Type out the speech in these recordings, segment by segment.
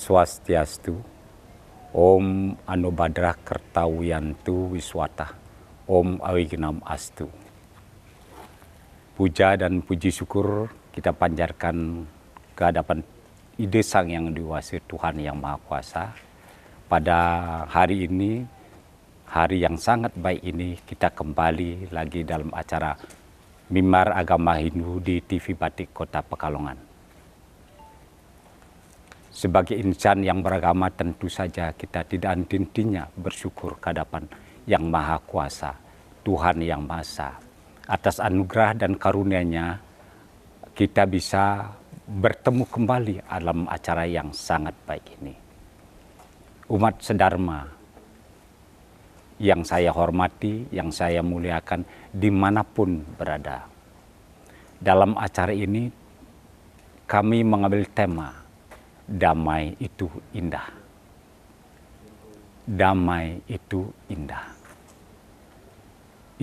Swastiastu, Om Anubhadra Kertawiyantu Wiswata, Om Awignam Astu. Puja dan puji syukur kita panjatkan ke hadapan Ide Sang Yang Diwasi Tuhan Yang Maha Kuasa. Pada hari ini, hari yang sangat baik ini, kita kembali lagi dalam acara Mimbar Agama Hindu di TV Batik Kota Pekalongan. Sebagai insan yang beragama, tentu saja kita tidak henti-hentinya bersyukur ke hadapan Yang Maha Kuasa, Tuhan Yang Maha Esa. Atas anugerah dan karunia-Nya, kita bisa bertemu kembali dalam acara yang sangat baik ini. Umat sedharma yang saya hormati, yang saya muliakan dimanapun berada. Dalam acara ini kami mengambil tema damai itu indah. Damai itu indah.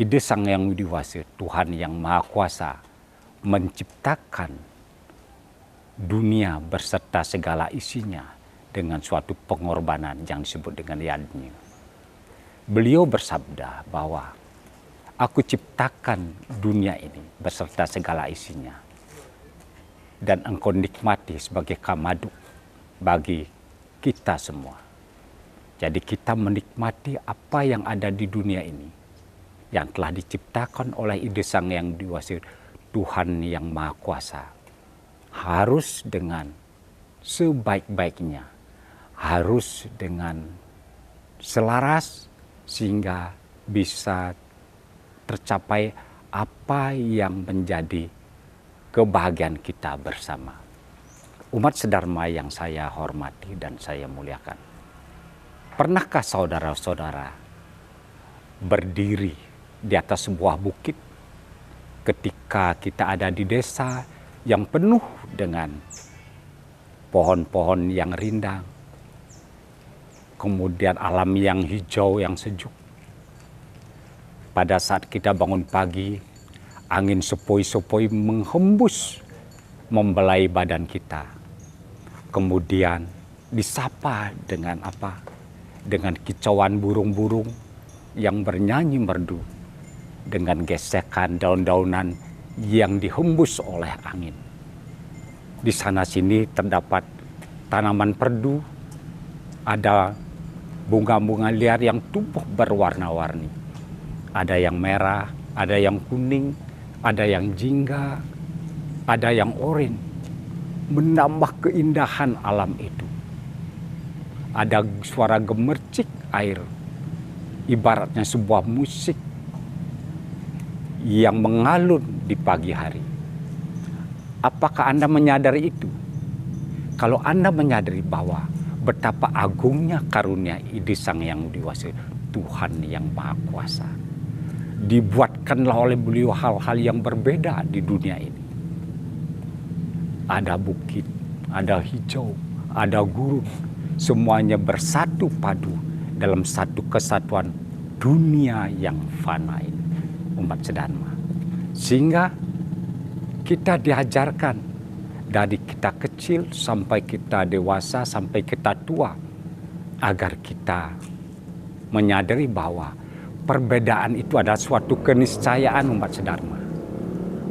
Ide Sang Yang Widiwasa, Tuhan Yang Maha Kuasa, menciptakan dunia berserta segala isinya dengan suatu pengorbanan yang disebut dengan yadnya. Beliau bersabda bahwa aku ciptakan dunia ini beserta segala isinya, dan engkau nikmati sebagai kamadu bagi kita semua. Jadi kita menikmati apa yang ada di dunia ini yang telah diciptakan oleh Ide Sang Yang Widiwasa, Tuhan Yang Maha Kuasa, harus dengan sebaik-baiknya, harus dengan selaras sehingga bisa tercapai apa yang menjadi kebahagiaan kita bersama. Umat sedharma yang saya hormati dan saya muliakan. Pernahkah saudara-saudara berdiri di atas sebuah bukit ketika kita ada di desa yang penuh dengan pohon-pohon yang rindang, kemudian alam yang hijau yang sejuk. Pada saat kita bangun pagi, angin sepoi-sepoi menghembus membelai badan kita. Kemudian disapa dengan apa? Dengan kicauan burung-burung yang bernyanyi merdu, dengan gesekan daun-daunan yang dihembus oleh angin. Di sana sini terdapat tanaman perdu, ada bunga-bunga liar yang tumbuh berwarna-warni. Ada yang merah, ada yang kuning, ada yang jingga, ada yang oranye, menambah keindahan alam itu. Ada suara gemercik air, ibaratnya sebuah musik yang mengalun di pagi hari. Apakah Anda menyadari itu? Kalau Anda menyadari bahwa betapa agungnya karunia Ide Sang Yang Widiwasa, Tuhan Yang Maha Kuasa, dibuatkanlah oleh beliau hal-hal yang berbeda di dunia ini. Ada bukit, ada hijau, ada gurun, semuanya bersatu padu dalam satu kesatuan dunia yang fana ini, umat sedharma. Sehingga kita diajarkan dari kita kecil sampai kita dewasa, sampai kita tua, agar kita menyadari bahwa perbedaan itu adalah suatu keniscayaan umat sedharma.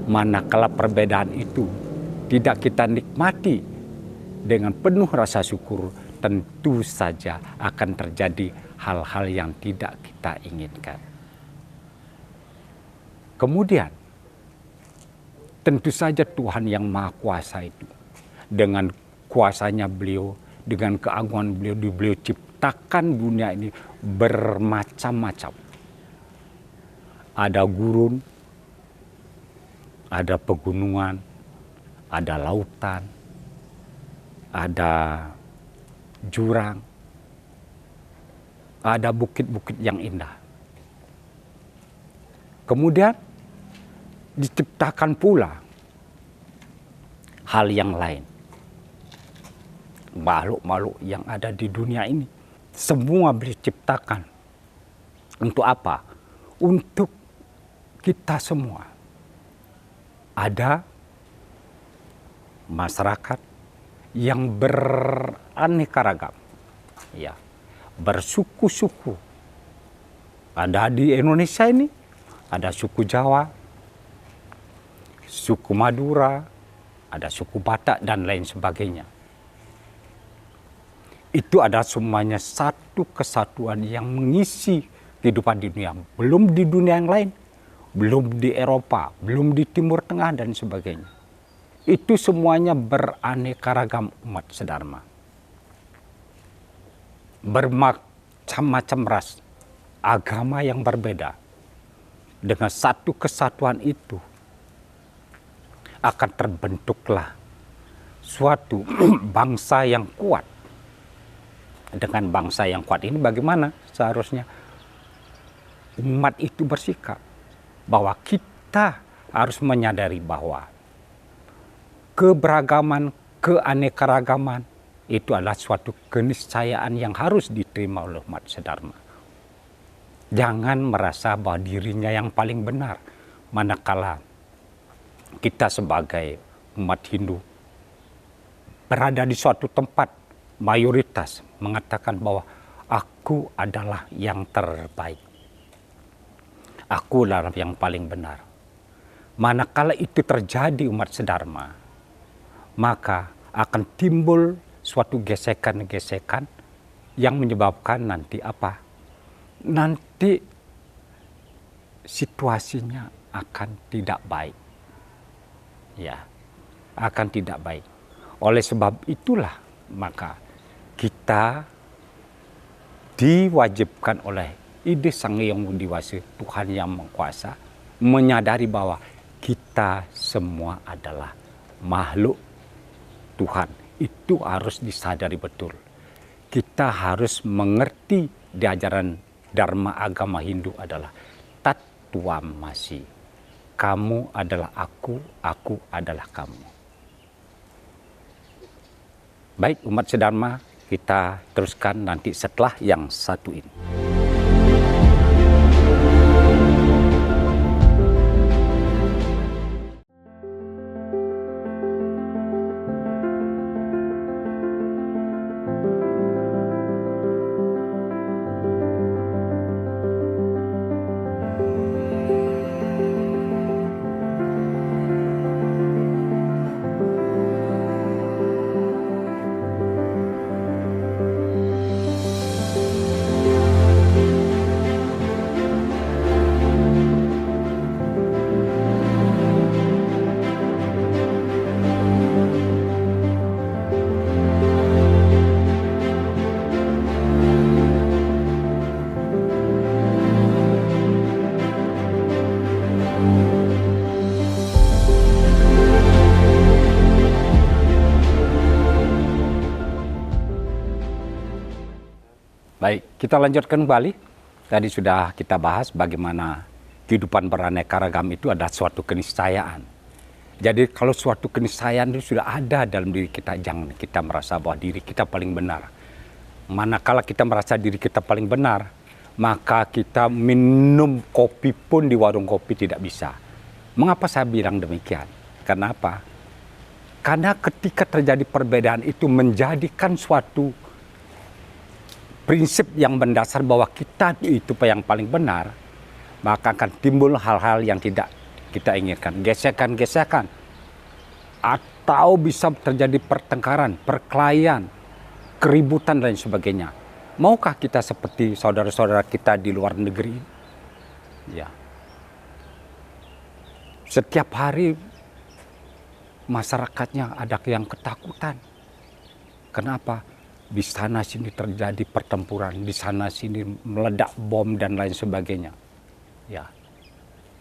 Manakala perbedaan itu tidak kita nikmati dengan penuh rasa syukur, tentu saja akan terjadi hal-hal yang tidak kita inginkan. Kemudian, tentu saja Tuhan Yang Maha Kuasa itu, dengan kuasanya beliau, dengan keagungan beliau, beliau ciptakan dunia ini bermacam-macam. Ada gurun, ada pegunungan, ada lautan, ada jurang, ada bukit-bukit yang indah. Kemudian diciptakan pula hal yang lain. Makhluk-makhluk yang ada di dunia ini, semua diciptakan untuk apa? Untuk kita semua. Ada masyarakat yang beraneka ragam, ya, bersuku-suku. Ada di Indonesia ini, ada suku Jawa, suku Madura, ada suku Batak, dan lain sebagainya. Itu ada semuanya satu kesatuan yang mengisi kehidupan di dunia. Belum di dunia yang lain, belum di Eropa, belum di Timur Tengah, dan sebagainya. Itu semuanya beraneka ragam umat sedharma. Bermacam-macam ras, agama yang berbeda. Dengan satu kesatuan itu akan terbentuklah suatu bangsa yang kuat. Dengan bangsa yang kuat ini bagaimana seharusnya umat itu bersikap? Bahwa kita harus menyadari bahwa keberagaman, keanekaragaman itu adalah suatu keniscayaan yang harus diterima oleh umat sedharma. Jangan merasa bahwa dirinya yang paling benar, manakala kita sebagai umat Hindu berada di suatu tempat, mayoritas mengatakan bahwa aku adalah yang terbaik. Aku adalah yang paling benar. Manakala itu terjadi umat sedharma, maka akan timbul suatu gesekan-gesekan yang menyebabkan nanti apa? Nanti situasinya akan tidak baik. Ya, akan tidak baik. Oleh sebab itulah maka kita diwajibkan oleh ide Sang Hyang Widi Wasa, Tuhan yang Maha Kuasa, menyadari bahwa kita semua adalah makhluk Tuhan. Itu harus disadari betul. Kita harus mengerti di ajaran Dharma agama Hindu adalah Tattvamasi. Kamu adalah aku adalah kamu. Baik umat sedharma, kita teruskan nanti setelah yang satu ini. Baik, kita lanjutkan kembali. Tadi sudah kita bahas bagaimana kehidupan beraneka ragam itu adalah suatu keniscayaan. Jadi kalau suatu keniscayaan itu sudah ada dalam diri kita, jangan kita merasa bahwa diri kita paling benar. Manakala kita merasa diri kita paling benar, maka kita minum kopi pun di warung kopi tidak bisa. Mengapa saya bilang demikian? Karena apa? Karena ketika terjadi perbedaan itu menjadikan suatu prinsip yang mendasar bahwa kita itu yang paling benar, maka akan timbul hal-hal yang tidak kita inginkan. Gesekan-gesekan. Atau bisa terjadi pertengkaran, perkelahian, keributan dan sebagainya. Maukah kita seperti saudara-saudara kita di luar negeri? Ya. Setiap hari masyarakatnya ada yang ketakutan. Kenapa? Di sana sini terjadi pertempuran, di sana sini meledak bom dan lain sebagainya. Ya.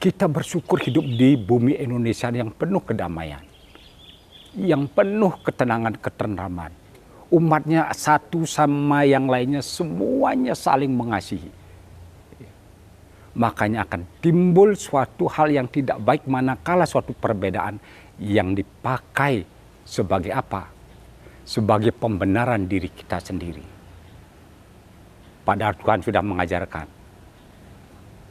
Kita bersyukur hidup di bumi Indonesia yang penuh kedamaian, yang penuh ketenangan, ketentraman. Umatnya satu sama yang lainnya semuanya saling mengasihi. Makanya akan timbul suatu hal yang tidak baik manakala suatu perbedaan yang dipakai sebagai apa? Sebagai pembenaran diri kita sendiri. Padahal Tuhan sudah mengajarkan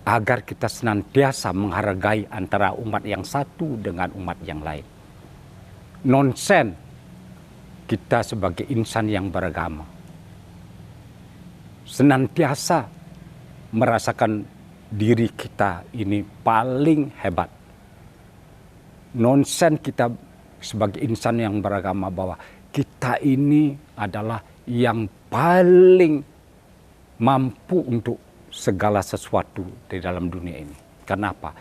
agar kita senantiasa menghargai antara umat yang satu dengan umat yang lain. Nonsen kita sebagai insan yang beragama senantiasa merasakan diri kita ini paling hebat. Nonsen kita sebagai insan yang beragama bahwa kita ini adalah yang paling mampu untuk segala sesuatu di dalam dunia ini. Kenapa?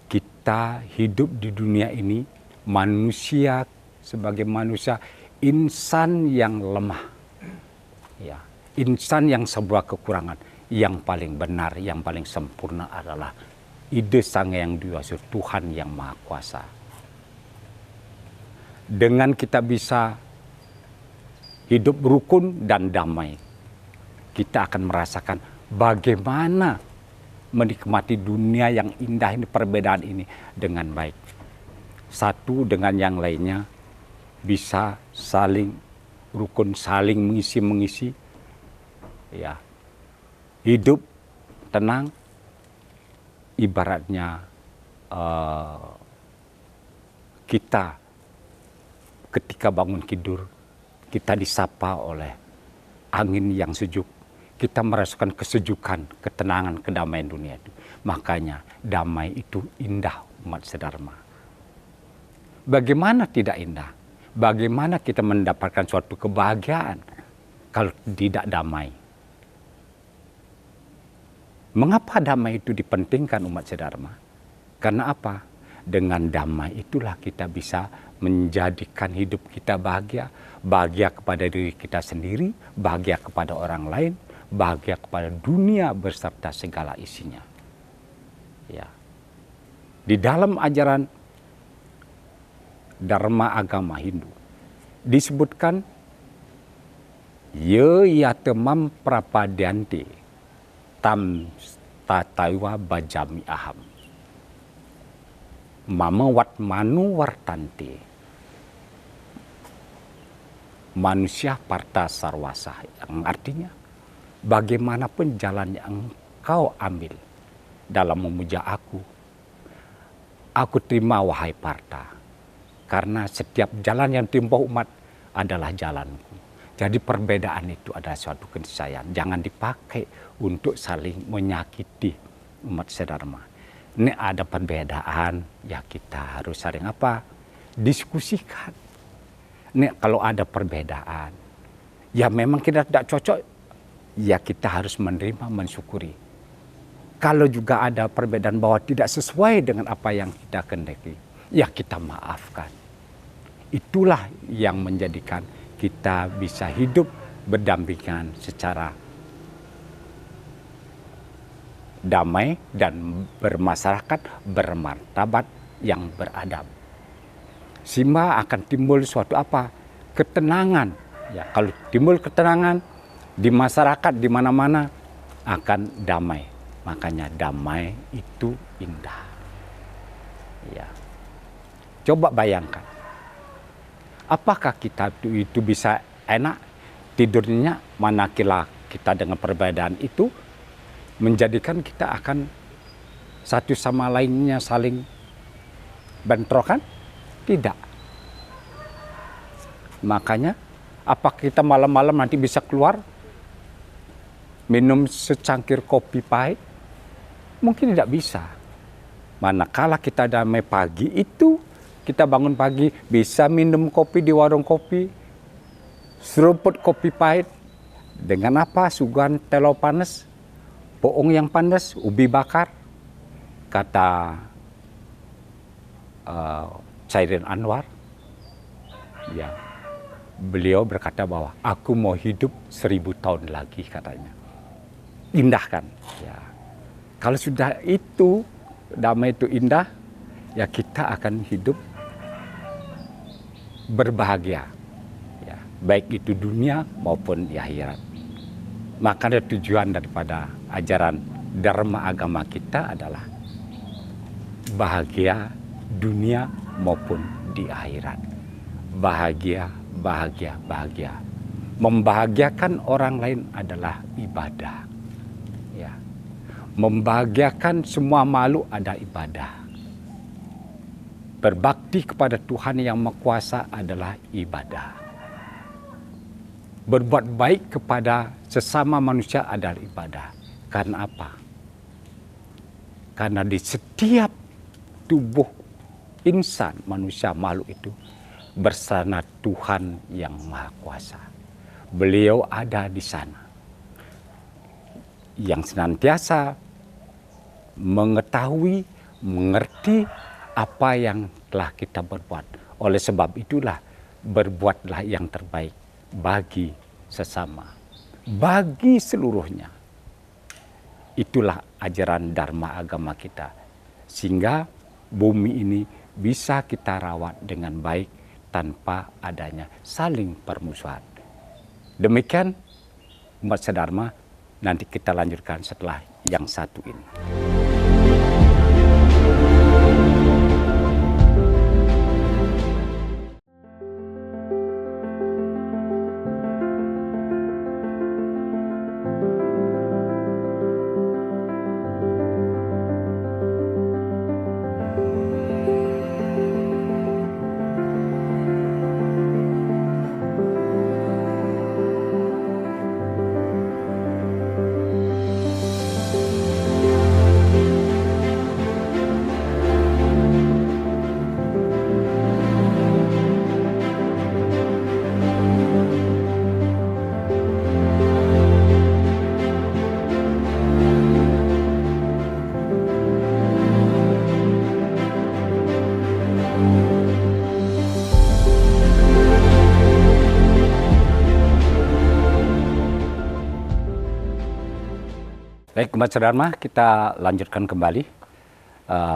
Kita hidup di dunia ini, manusia sebagai manusia, insan yang lemah. Ya, insan yang sebuah kekurangan. Yang paling benar, yang paling sempurna adalah ide Sang Hyang Widi, Tuhan yang Maha Kuasa. Dengan kita bisa hidup rukun dan damai, kita akan merasakan bagaimana menikmati dunia yang indah ini, perbedaan ini dengan baik. Satu dengan yang lainnya bisa saling rukun, saling mengisi-mengisi. Ya. Hidup tenang, ibaratnya kita ketika bangun tidur, kita disapa oleh angin yang sejuk. Kita merasakan kesejukan, ketenangan, kedamaian dunia itu. Makanya damai itu indah, umat sedharma. Bagaimana tidak indah? Bagaimana kita mendapatkan suatu kebahagiaan kalau tidak damai? Mengapa damai itu dipentingkan, umat sedharma? Karena apa? Dengan damai itulah kita bisa menjadikan hidup kita bahagia. Bahagia kepada diri kita sendiri, bahagia kepada orang lain, bahagia kepada dunia beserta segala isinya. Ya. Di dalam ajaran Dharma agama Hindu disebutkan ye yatemam prapadyanti tam tataiwa bajami aham mama wat manu wartanti manusia parta sarwasa, yang artinya bagaimanapun jalan yang engkau ambil dalam memuja aku terima wahai parta, karena setiap jalan yang ditempuh umat adalah jalanku. Jadi perbedaan itu adalah suatu keniscayaan. Jangan dipakai untuk saling menyakiti, umat sedharma. Ini ada perbedaan, ya kita harus saling apa? Diskusikan. Ini kalau ada perbedaan, ya memang kita tidak cocok, ya kita harus menerima, mensyukuri. Kalau juga ada perbedaan bahwa tidak sesuai dengan apa yang kita kehendaki, ya kita maafkan. Itulah yang menjadikan kita bisa hidup berdampingan secara damai dan bermasyarakat, bermartabat yang beradab. Sehingga akan timbul suatu apa? Ketenangan. Ya, kalau timbul ketenangan di masyarakat di mana-mana akan damai. Makanya damai itu indah. Ya. Coba bayangkan. Apakah kita itu bisa enak tidurnya manakala kita dengan perbedaan itu menjadikan kita akan satu sama lainnya saling bentrokan? Tidak. Makanya apakah kita malam-malam nanti bisa keluar minum secangkir kopi pahit? Mungkin tidak bisa. Manakala kita damai pagi itu, kita bangun pagi bisa minum kopi di warung kopi, seruput kopi pahit dengan apa? Suguhan telo panas, poong yang panas, ubi bakar. Kata Chairin Anwar, ya, beliau berkata bahwa aku mau hidup 1000 tahun lagi, katanya. Indah kan? Ya. Kalau sudah itu damai itu indah, ya kita akan hidup berbahagia, ya, baik itu dunia maupun di akhirat. Makanya tujuan daripada ajaran Dharma agama kita adalah bahagia dunia maupun di akhirat. Bahagia, bahagia, bahagia. Membahagiakan orang lain adalah ibadah. Ya. Membahagiakan semua makhluk ada ibadah. Berbakti kepada Tuhan yang Maha Kuasa adalah ibadah. Berbuat baik kepada sesama manusia adalah ibadah. Karena apa? Karena di setiap tubuh insan, manusia, makhluk itu bersama Tuhan yang Maha Kuasa. Beliau ada di sana, yang senantiasa mengetahui, mengerti apa yang telah kita berbuat. Oleh sebab itulah, berbuatlah yang terbaik bagi sesama, bagi seluruhnya. Itulah ajaran Dharma agama kita, sehingga bumi ini bisa kita rawat dengan baik tanpa adanya saling permusuhan. Demikian umat sedharma, nanti kita lanjutkan setelah yang satu ini. Baik, umat sedharma, kita lanjutkan kembali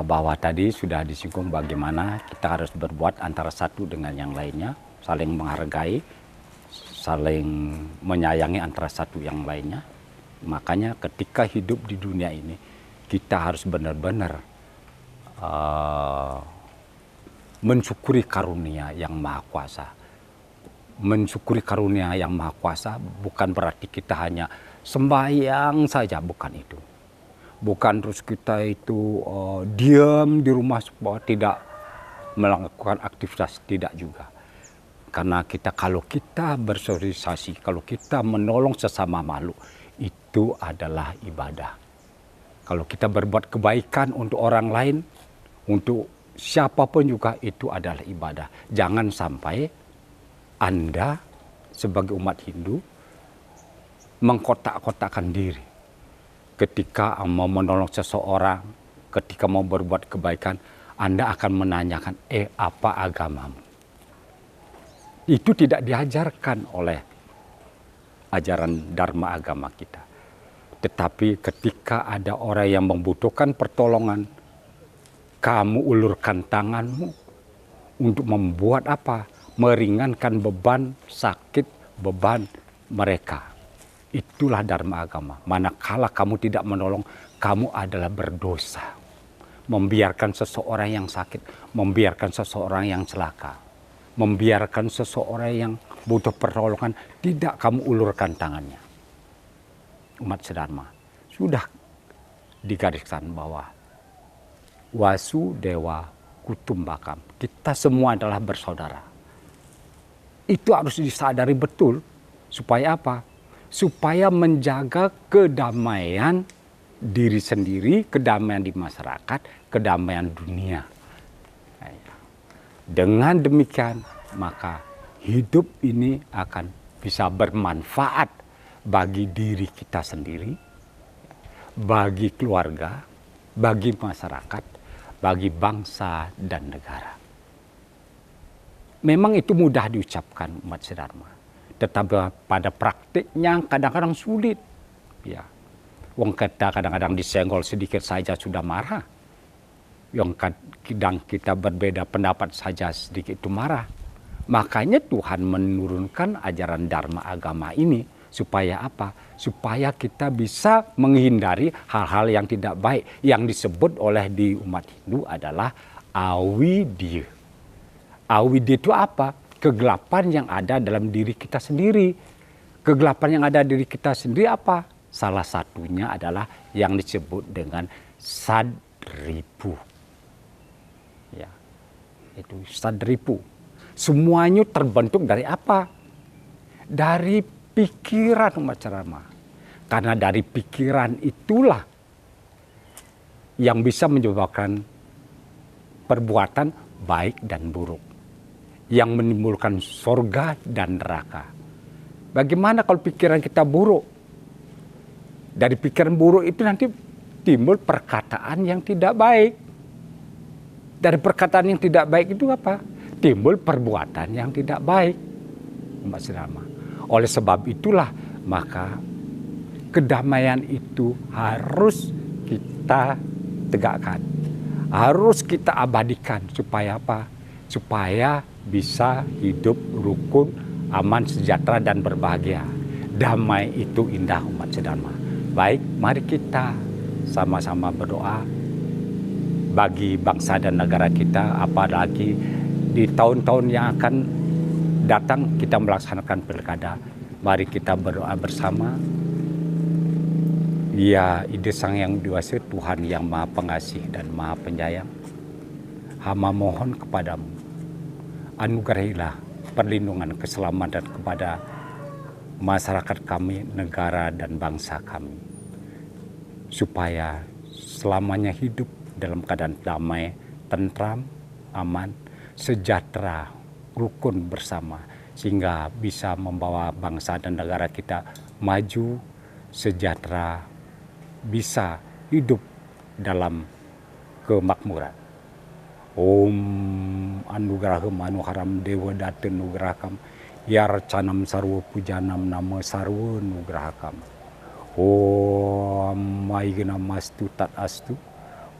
bahwa tadi sudah disinggung bagaimana kita harus berbuat antara satu dengan yang lainnya, saling menghargai, saling menyayangi antara satu yang lainnya. Makanya ketika hidup di dunia ini, kita harus benar-benar mensyukuri karunia yang Maha Kuasa. Mensyukuri karunia yang Maha Kuasa bukan berarti kita hanya sembahyang saja, bukan itu. Bukan terus kita itu diam di rumah bahwa tidak melakukan aktivitas, tidak juga. Karena kalau kita bersosialisasi, kalau kita menolong sesama makhluk, itu adalah ibadah. Kalau kita berbuat kebaikan untuk orang lain, untuk siapapun juga, itu adalah ibadah. Jangan sampai Anda sebagai umat Hindu mengkotak-kotakkan diri. Ketika mau menolong seseorang, ketika mau berbuat kebaikan, Anda akan menanyakan, apa agamamu? Itu tidak diajarkan oleh ajaran Dharma agama kita. Tetapi ketika ada orang yang membutuhkan pertolongan, kamu ulurkan tanganmu untuk membuat apa? Meringankan beban sakit, beban mereka. Itulah Dharma agama. Manakala kamu tidak menolong, kamu adalah berdosa. Membiarkan seseorang yang sakit, membiarkan seseorang yang celaka, membiarkan seseorang yang butuh pertolongan, tidak kamu ulurkan tangannya. Umat sedharma, sudah digariskan bahwa Wasudewa Kutumbakam, kita semua adalah bersaudara. Itu harus disadari betul, supaya apa? Supaya menjaga kedamaian diri sendiri, kedamaian di masyarakat, kedamaian dunia. Dengan demikian, maka hidup ini akan bisa bermanfaat bagi diri kita sendiri, bagi keluarga, bagi masyarakat, bagi bangsa dan negara. Memang itu mudah diucapkan umat sedharma, tetapi pada praktiknya kadang-kadang sulit. Ya, wong kita kadang-kadang disenggol sedikit saja sudah marah. Yang kadang kita berbeda pendapat saja sedikit itu marah. Makanya Tuhan menurunkan ajaran Dharma agama ini supaya apa? Supaya kita bisa menghindari hal-hal yang tidak baik yang disebut oleh di umat Hindu adalah awidya. Awidya itu apa? Kegelapan yang ada dalam diri kita sendiri. Kegelapan yang ada di diri kita sendiri apa? Salah satunya adalah yang disebut dengan sadripu. Ya, itu sadripu. Semuanya terbentuk dari apa? Dari pikiran umat Dharma. Karena dari pikiran itulah yang bisa menyebabkan perbuatan baik dan buruk, yang menimbulkan surga dan neraka. Bagaimana kalau pikiran kita buruk? Dari pikiran buruk itu nanti timbul perkataan yang tidak baik. Dari perkataan yang tidak baik itu apa? Timbul perbuatan yang tidak baik. Umat Dharma. Oleh sebab itulah maka kedamaian itu harus kita tegakkan. Harus kita abadikan supaya apa? Supaya bisa hidup rukun, aman, sejahtera dan berbahagia. Damai itu indah umat Dharma. Baik, mari kita sama-sama berdoa bagi bangsa dan negara kita, apalagi di tahun-tahun yang akan datang kita melaksanakan pilkada. Mari kita berdoa bersama. Ya, ide Sang Yang Diwasa, Tuhan yang Maha Pengasih dan Maha Penyayang, hamba mohon kepadamu, anugerahilah perlindungan keselamatan kepada masyarakat kami, negara dan bangsa kami, supaya selamanya hidup dalam keadaan damai, tentram, aman, sejahtera, rukun bersama, sehingga bisa membawa bangsa dan negara kita maju, sejahtera, bisa hidup dalam kemakmuran. Om anugeraham anuharam dewa data nugrahakam yarcanam sarwa pujanam nama sarwa nugrahakam. Om maigenam astu tat astu.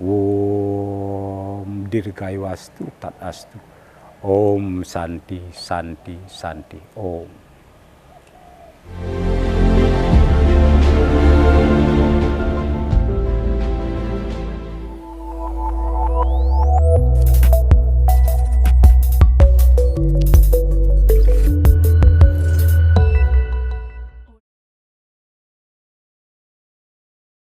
Om dirgayu astu tat astu. Om santi santi santi. Om.